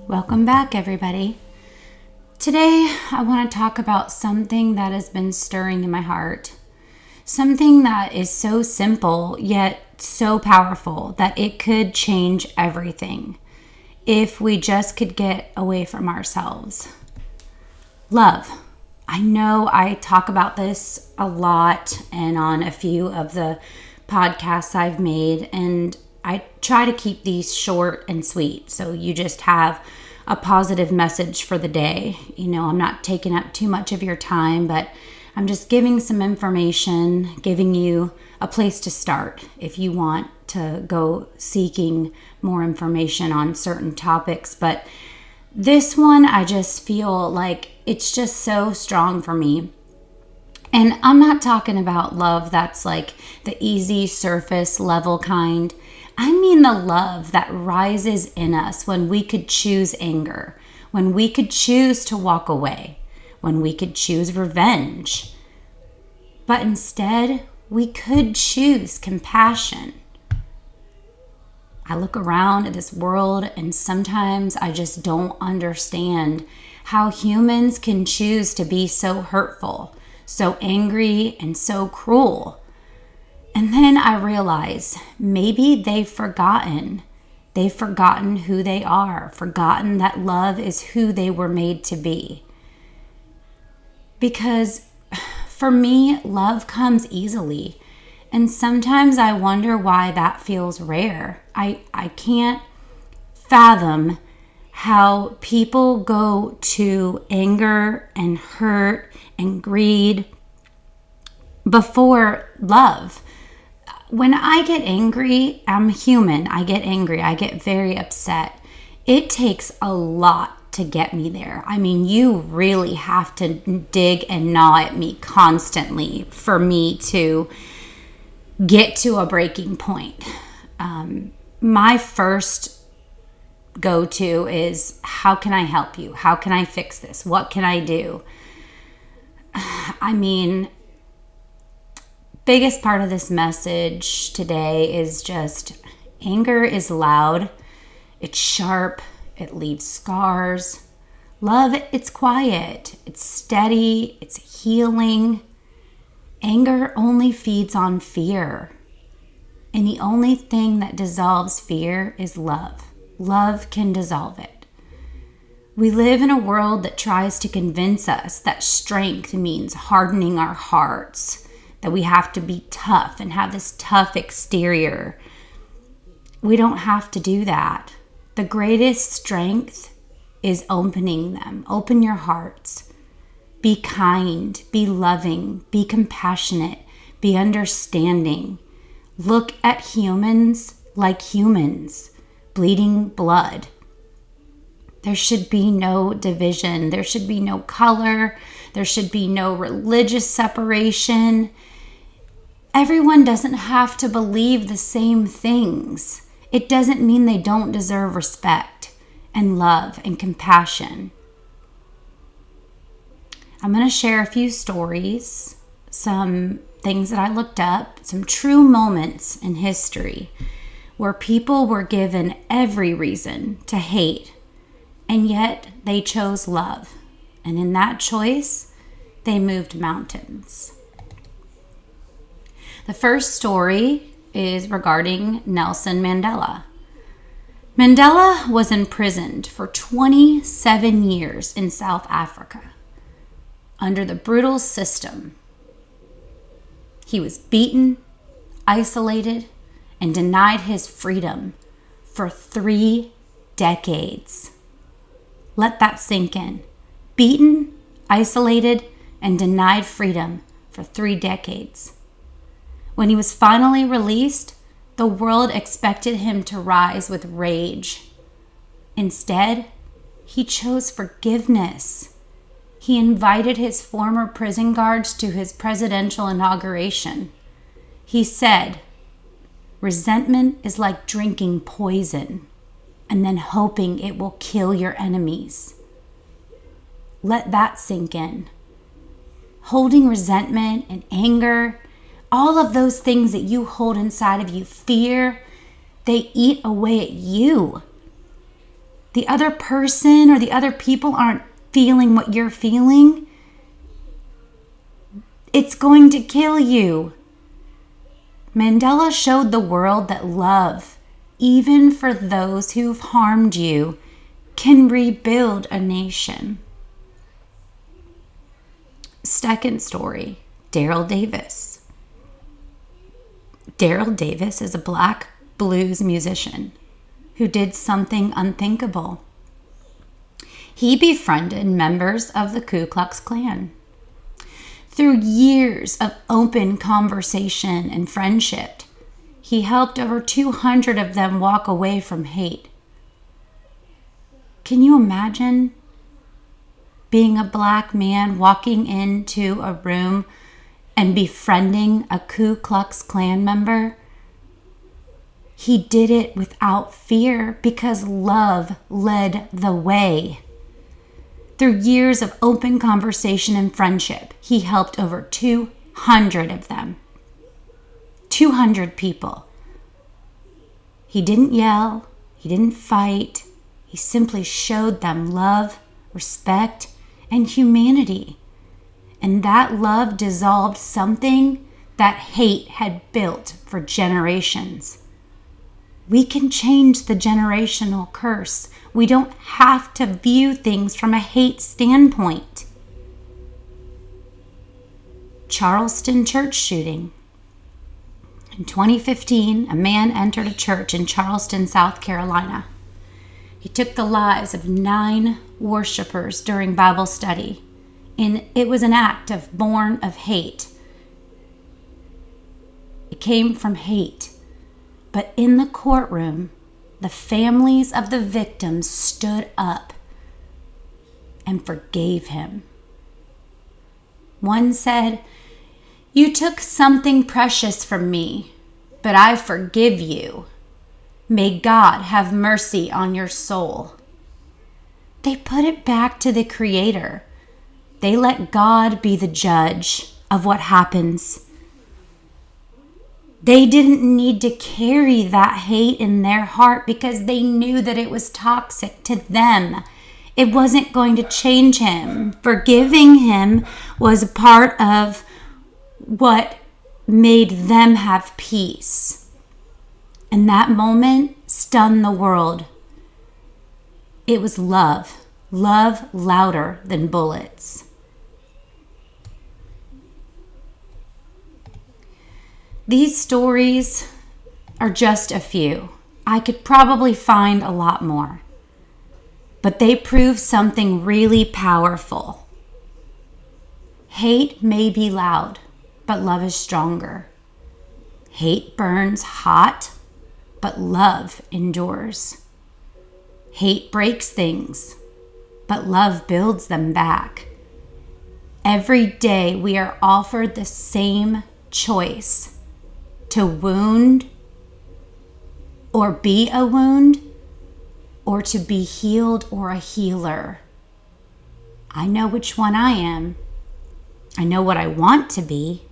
Welcome back, everybody. Today, I want to talk about something that has been stirring in my heart. Something that is so simple, yet so powerful that it could change everything if we just could get away from ourselves. Love. I know I talk about this a lot and on a few of the podcasts I've made, and I try to keep these short and sweet so you just have a positive message for the day. I'm not taking up too much of your time, but I'm just giving some information, giving you a place to start if you want to go seeking more information on certain topics. But this one, I just feel like it's just so strong for me. And I'm not talking about love that's like the easy surface level kind. I mean the love that rises in us when we could choose anger, when we could choose to walk away, when we could choose revenge. But instead, we could choose compassion. I look around at this world and sometimes I just don't understand how humans can choose to be so hurtful, so angry, and so cruel. And then I realize maybe they've forgotten. They've forgotten who they are, forgotten that love is who they were made to be. Because for me, love comes easily. And sometimes I wonder why that feels rare. I can't fathom how people go to anger and hurt and greed before love. When I get angry, I'm human. I get angry. I get very upset. It takes a lot to get me there. I mean, you really have to dig and gnaw at me constantly for me to get to a breaking point. My first go-to is, how can I help you? How can I fix this? What can I do? I mean, biggest part of this message today is just anger is loud, it's sharp, it leaves scars. Love, it's quiet, it's steady, it's healing. Anger only feeds on fear. And the only thing that dissolves fear is love. Love can dissolve it. We live in a world that tries to convince us that strength means hardening our hearts, that we have to be tough and have this tough exterior. We don't have to do that. The greatest strength is opening them. Open your hearts. Be kind, be loving, be compassionate, be understanding. Look at humans like humans, bleeding blood. There should be no division. There should be no color. There should be no religious separation. Everyone doesn't have to believe the same things. It doesn't mean they don't deserve respect and love and compassion. I'm going to share a few stories, some things that I looked up, some true moments in history where people were given every reason to hate, and yet they chose love. And in that choice, they moved mountains. The first story is regarding Nelson Mandela. Mandela was imprisoned for 27 years in South Africa under the brutal system. He was beaten, isolated, and denied his freedom for 3 decades. Let that sink in. Beaten, isolated, and denied freedom for 3 decades. When he was finally released, the world expected him to rise with rage. Instead, he chose forgiveness. He invited his former prison guards to his presidential inauguration. He said, "Resentment is like drinking poison and then hoping it will kill your enemies." Let that sink in. Holding resentment and anger, all of those things that you hold inside of you, fear, they eat away at you. the other person or the other people aren't feeling what you're feeling, it's going to kill you. Mandela showed the world that love, even for those who've harmed you, can rebuild a nation. Second story, Daryl Davis. Daryl Davis is a black blues musician who did something unthinkable. He befriended members of the Ku Klux Klan. Through years of open conversation and friendship, he helped over 200 of them walk away from hate. Can you imagine being a black man walking into a room and befriending a Ku Klux Klan member? He did it without fear because love led the way. Through years of open conversation and friendship, he helped over 200 of them. 200 people. He didn't yell. He didn't fight. He simply showed them love, respect, and humanity. And that love dissolved something that hate had built for generations. We can change the generational curse. We don't have to view things from a hate standpoint. Charleston church shooting. In 2015, a man entered a church in Charleston, South Carolina. He took the lives of 9 worshipers during Bible study, and it was an act born of hate. It came from hate. But in the courtroom, the families of the victims stood up and forgave him. One said, "You took something precious from me, but I forgive you. May God have mercy on your soul." They put it back to the Creator. They let God be the judge of what happens. They didn't need to carry that hate in their heart because they knew that it was toxic to them. It wasn't going to change him. Forgiving him was a part of what made them have peace. And that moment stunned the world. It was love. Love louder than bullets. These stories are just a few. I could probably find a lot more. But they prove something really powerful. Hate may be loud, but love is stronger. Hate burns hot, but love endures. Hate breaks things, but love builds them back. Every day we are offered the same choice: to wound or be a wound, or to be healed or a healer. I know which one I am. I know what I want to be,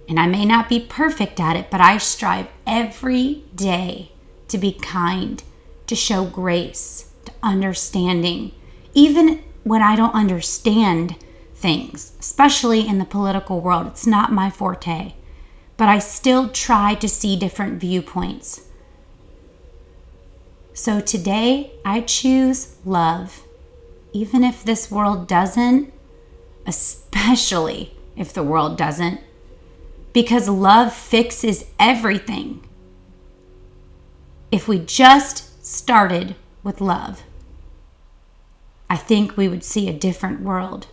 and I may not be perfect at it, but I strive every day to be kind, to show grace, to understanding, even when I don't understand things, especially in the political world. It's not my forte. But I still try to see different viewpoints. So today, I choose love, even if this world doesn't, especially if the world doesn't, because love fixes everything. If we just started with love, I think we would see a different world.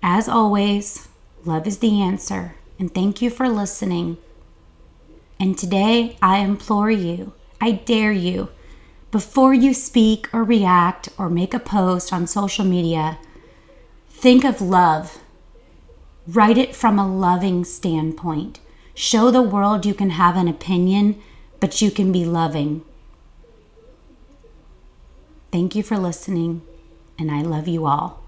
As always, love is the answer. And thank you for listening. And today, I implore you, I dare you, before you speak or react or make a post on social media, think of love. Write it from a loving standpoint. Show the world you can have an opinion, but you can be loving. Thank you for listening, and I love you all.